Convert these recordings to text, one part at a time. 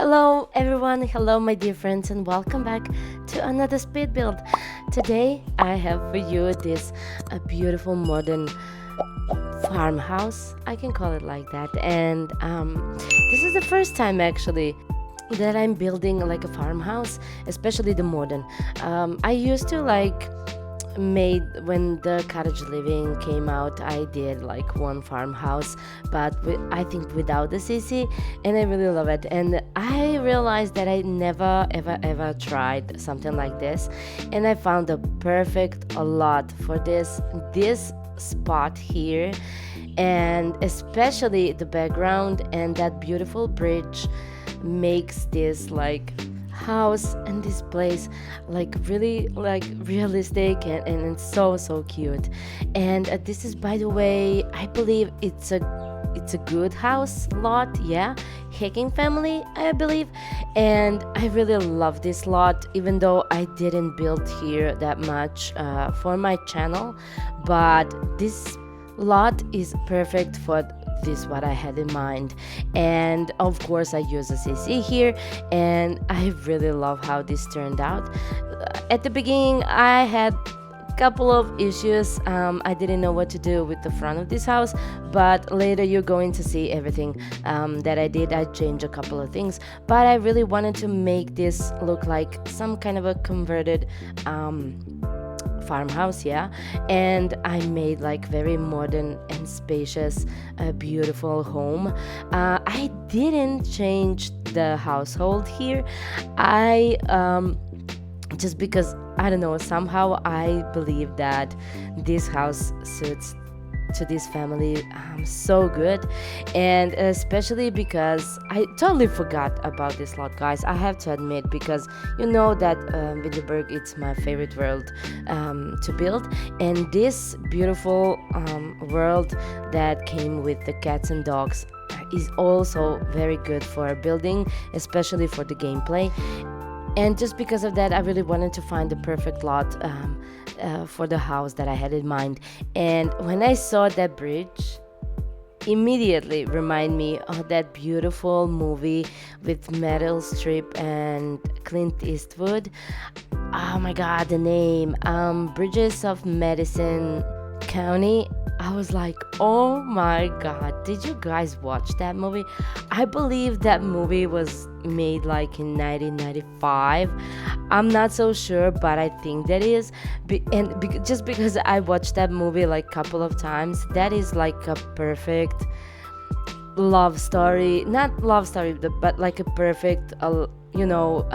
Hello everyone, hello my dear friends, and welcome back to another speed build. Today I have for you this beautiful modern farmhouse, I can call it like that, and this is the first time actually that I'm building like a farmhouse, especially the modern. I used to made when the cottage living came out. I did like one farmhouse, but I think without the CC, and I really love it. And I realized that I never ever tried something like this, and I found a perfect lot for this spot here, and especially the background and that beautiful bridge makes this like house and this place like really like realistic, and it's so cute. And this is, by the way, I believe it's a good house lot, yeah, Hacking family, I believe. And I really love this lot, even though I didn't build here that much for my channel, but this lot is perfect for this what I had in mind. And of course I use a CC here, and I really love how this turned out. At the beginning I had a couple of issues. I didn't know what to do with the front of this house, but later you're going to see everything that I did. I changed a couple of things, but I really wanted to make this look like some kind of a converted farmhouse, yeah. And I made like very modern and spacious, beautiful home. I didn't change the household here. I just because I don't know, somehow I believe that this house suits to this family so good, and especially because I totally forgot about this lot, guys. I have to admit, because you know that Winterberg, it's my favorite world to build, and this beautiful world that came with the cats and dogs is also very good for building, especially for the gameplay. And just because of that, I really wanted to find the perfect lot for the house that I had in mind. And when I saw that bridge, immediately remind me of that beautiful movie with Meryl Streep and Clint Eastwood. Oh my god, the name, Bridges of Madison County. I was like, oh my god, did you guys watch that movie? I believe that movie was made like in 1995. I'm not so sure, but I think that is. Just because I watched that movie like a couple of times, that is like a perfect love story. Not love story, but like a perfect a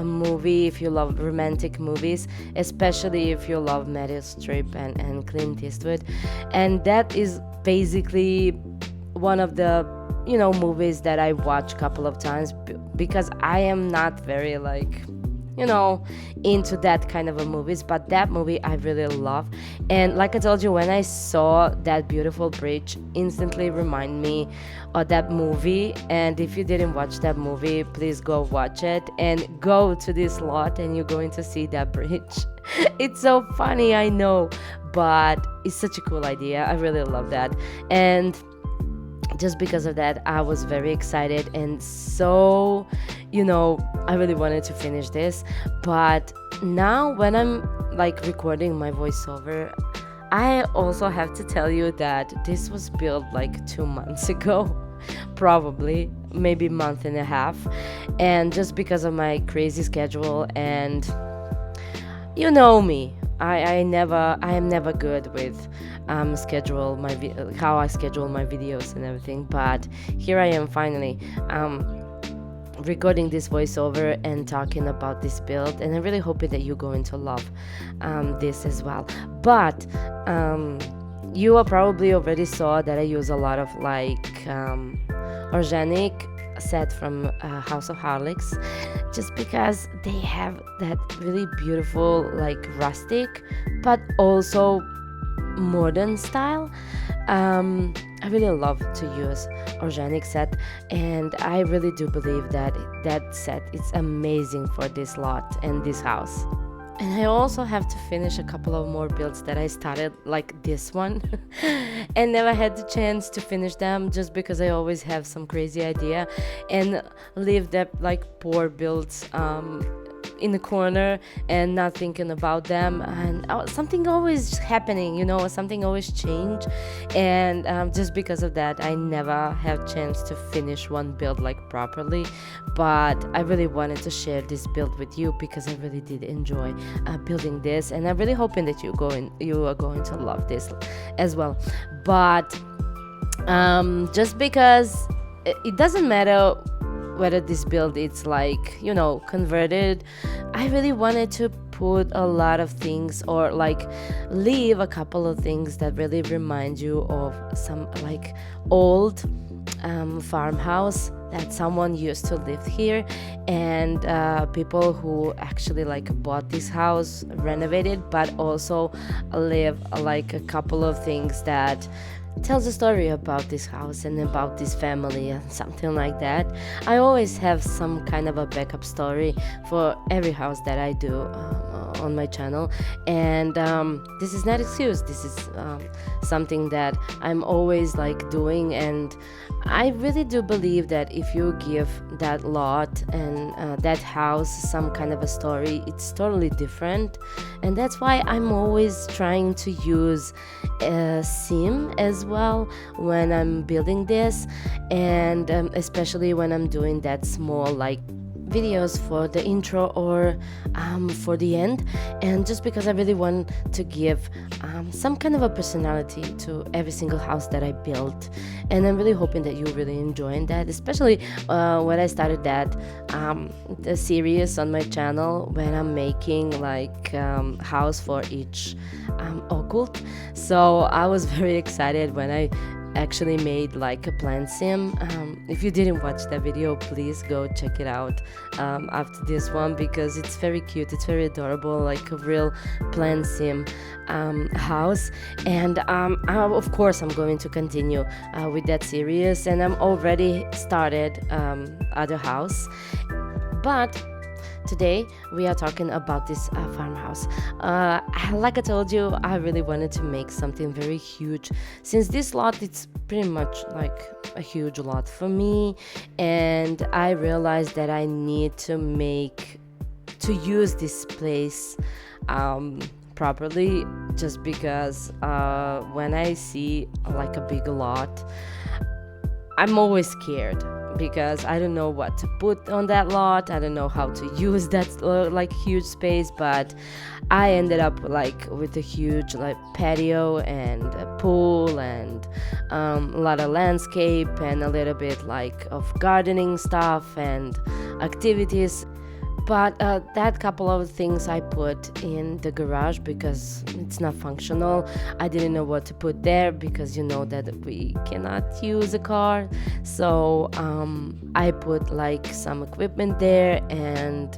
movie if you love romantic movies, especially if you love Meryl Streep and Clint Eastwood. And that is basically one of the movies that I watch a couple of times, because I am not very into that kind of a movies, but that movie I really love. And like I told you, when I saw that beautiful bridge, instantly remind me of that movie. And if you didn't watch that movie, please go watch it and go to this lot, and you're going to see that bridge. It's so funny, I know, but it's such a cool idea. I really love that. And just because of that, I was very excited, and so I really wanted to finish this. But now when I'm like recording my voiceover, I also have to tell you that this was built like 2 months ago, probably maybe month and a half. And just because of my crazy schedule, and you know me, I am never good with schedule how I schedule my videos and everything. But here I am finally recording this voiceover and talking about this build, and I'm really hoping that you're going to love this as well. But you probably already saw that I use a lot of organic set from House of Harlex, just because they have that really beautiful like rustic but also modern style. I really love to use organic set, and I really do believe that that set is amazing for this lot and this house. And I also have to finish a couple of more builds that I started, like this one, and never had the chance to finish them just because I always have some crazy idea and leave that like poor builds in the corner and not thinking about them, and something always happening, something always change, and just because of that I never have chance to finish one build like properly. But I really wanted to share this build with you because I really did enjoy building this, and I'm really hoping that you are going to love this as well. But just because it doesn't matter whether this build it's like converted, I really wanted to put a lot of things, or like leave a couple of things that really remind you of some like old farmhouse that someone used to live here, and people who actually like bought this house, renovated, but also live like a couple of things that tells a story about this house and about this family and something like that. I always have some kind of a backup story for every house that I do on my channel, and this is not excuse. This is something that I'm always like doing, and I really do believe that if you give that lot and that house some kind of a story, it's totally different. And that's why I'm always trying to use a sim as well when I'm building this, and especially when I'm doing that small like videos for the intro or for the end. And just because I really want to give some kind of a personality to every single house that I built, and I'm really hoping that you're really enjoying that, especially when I started that the series on my channel when I'm making like house for each occult. So I was very excited when I actually made like a plant sim. If you didn't watch that video, please go check it out after this one, because it's very cute, it's very adorable, like a real plant sim house. And of course I'm going to continue with that series, and I'm already started other house. But today we are talking about this farmhouse. Like I told you, I really wanted to make something very huge, since this lot it's pretty much like a huge lot for me, and I realized that I need to use this place properly, just because when I see like a big lot, I'm always scared, because I don't know what to put on that lot. I don't know how to use that like huge space. But I ended up like with a huge like patio and a pool and a lot of landscape and a little bit like of gardening stuff and activities. But that couple of things I put in the garage because it's not functional. I didn't know what to put there, because you know that we cannot use a car. So I put like some equipment there, and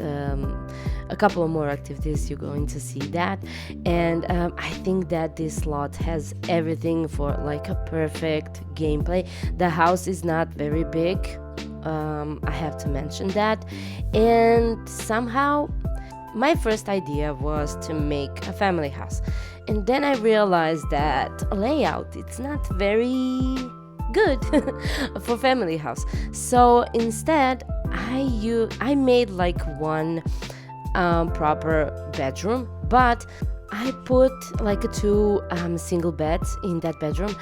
a couple of more activities. You're going to see that. And I think that this lot has everything for like a perfect gameplay. The house is not very big, I have to mention that. And somehow my first idea was to make a family house, and then I realized that layout it's not very good for family house. So instead I made like one proper bedroom, but I put like two single beds in that bedroom.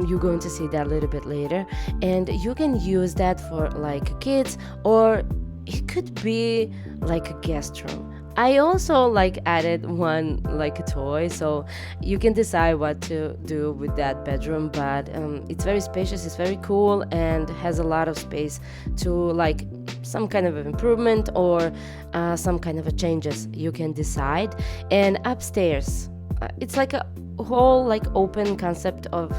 You're going to see that a little bit later, and you can use that for like kids, or it could be like a guest room. I also like added one like a toy, so you can decide what to do with that bedroom. But it's very spacious, it's very cool, and has a lot of space to like some kind of improvement or some kind of a changes you can decide. And upstairs it's like a whole like open concept of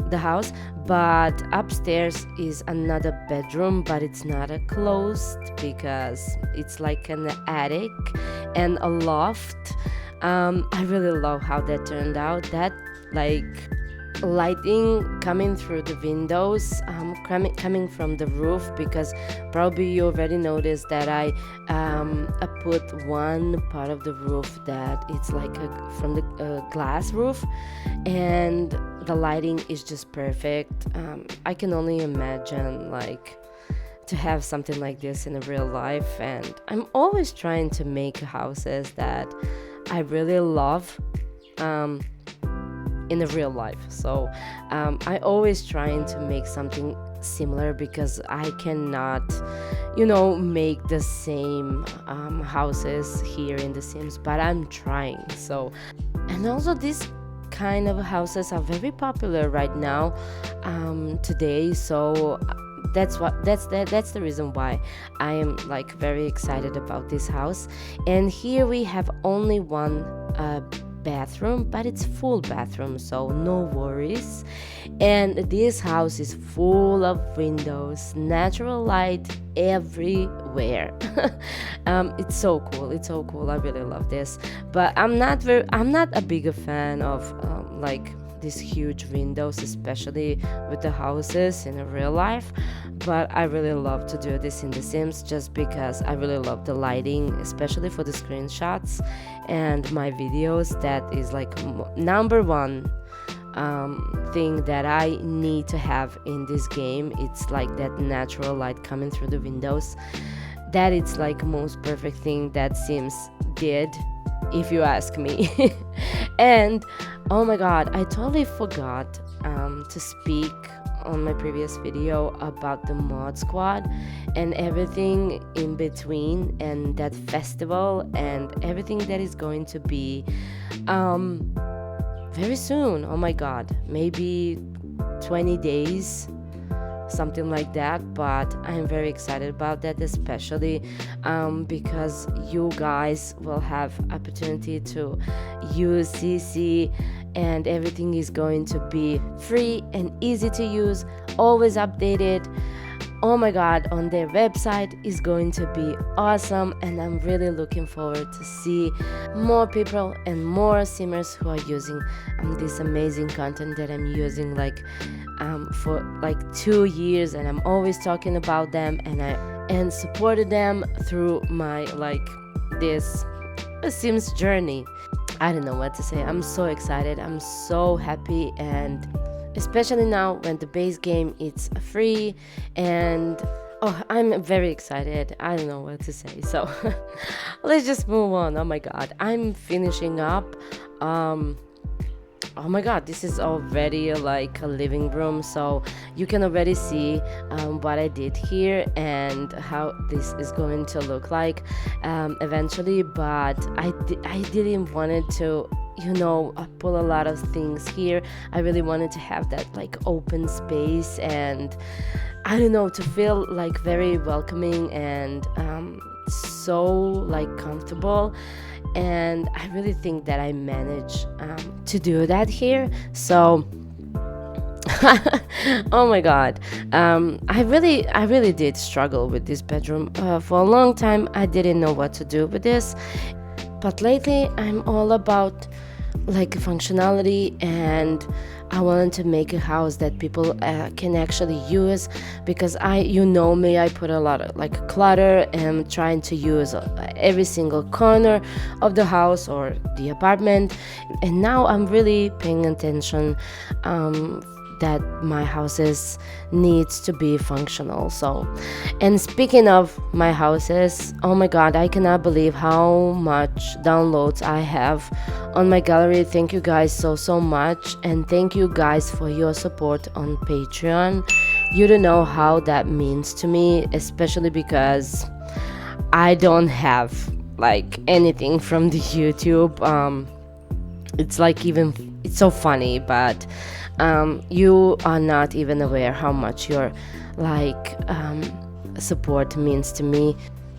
the house, but upstairs is another bedroom, but it's not a closed, because it's like an attic and a loft. I really love how that turned out. That like lighting coming through the windows, coming from the roof, because probably you already noticed that I put one part of the roof that it's like from the glass roof, and the lighting is just perfect. I can only imagine like to have something like this in a real life, and I'm always trying to make houses that I really love in the real life. So I always trying to make something similar, because I cannot make the same houses here in the Sims, but I'm trying. So, and also these kind of houses are very popular right now today. So that's the reason why I am like very excited about this house. And here we have only one bathroom, but it's full bathroom, so no worries. And this house is full of windows, natural light everywhere. It's so cool. I really love this, but I'm not a bigger fan of like these huge windows, especially with the houses in a real life. But I really love to do this in the Sims, just because I really love the lighting, especially for the screenshots and my videos. That is like number one thing that I need to have in this game. It's like that natural light coming through the windows. That it's like most perfect thing that Sims did, if you ask me. And oh my god, I totally forgot to speak on my previous video about the mod squad and everything in between, and that festival and everything that is going to be very soon. Oh my god, maybe 20 days, something like that. But I'm very excited about that, especially because you guys will have opportunity to use CC, and everything is going to be free and easy to use, always updated. Oh my god, on their website is going to be awesome, and I'm really looking forward to see more people and more simmers who are using this amazing content that I'm using like for like 2 years, and I'm always talking about them, and supported them through my like this Sims journey. I don't know what to say. I'm so excited, I'm so happy, and especially now when the base game is free, and I'm very excited. I don't know what to say. So let's just move on. Oh my god, I'm finishing up. Oh my god, this is already like a living room, so you can already see what I did here and how this is going to look like eventually. But I didn't wanted to pull a lot of things here. I really wanted to have that like open space, and I don't know, to feel like very welcoming and so like comfortable. And I really think that I managed to do that here. So oh my god, I really did struggle with this bedroom for a long time. I didn't know what to do with this, but lately I'm all about like functionality, and I wanted to make a house that people can actually use, because me, I put a lot of like clutter, and trying to use every single corner of the house or the apartment. And now I'm really paying attention that my houses needs to be functional. So, and speaking of my houses, oh my god, I cannot believe how much downloads I have on my gallery. Thank you guys so much, and thank you guys for your support on Patreon. You don't know how that means to me, especially because I don't have like anything from the YouTube. It's like, even it's so funny, but you are not even aware how much your like support means to me,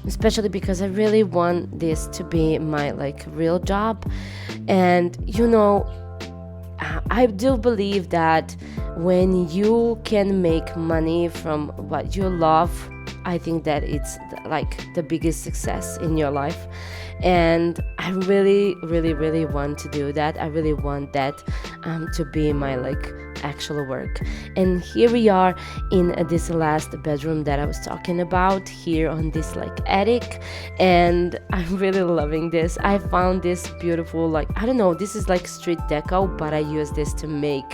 especially because I really want this to be my like real job. And I do believe that when you can make money from what you love, I think that it's like the biggest success in your life. And I really want to do that. I really want that to be my like actually work. And here we are in this last bedroom that I was talking about, here on this like attic, and I'm really loving this. I found this beautiful, like, I don't know, this is like street deco, but I use this to make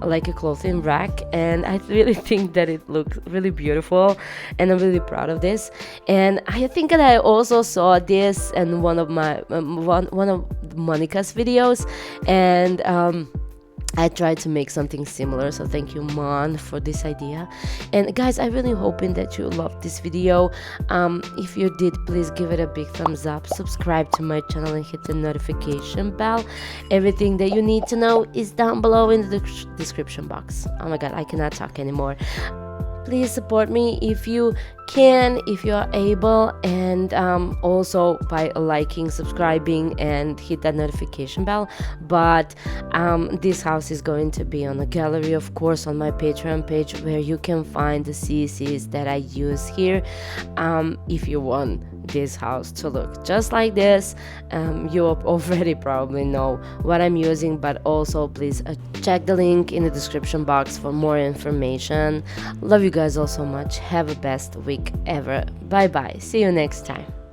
like a clothing rack, and I really think that it looks really beautiful, and I'm really proud of this. And I think that I also saw this in one of my one of Monica's videos, and I tried to make something similar, so thank you, Mon, for this idea. And guys, I really hoping that you loved this video. If you did, please give it a big thumbs up, subscribe to my channel, and hit the notification bell. Everything that you need to know is down below in the description box. Oh my god, I cannot talk anymore. Please support me if you can, if you are able, and also by liking, subscribing, and hit that notification bell. But this house is going to be on a gallery, of course, on my Patreon page, where you can find the CCs that I use here. If you want this house to look just like this, you already probably know what I'm using, but also please check the link in the description box for more information. Love you guys all so much. Have a best week ever. Bye bye. See you next time.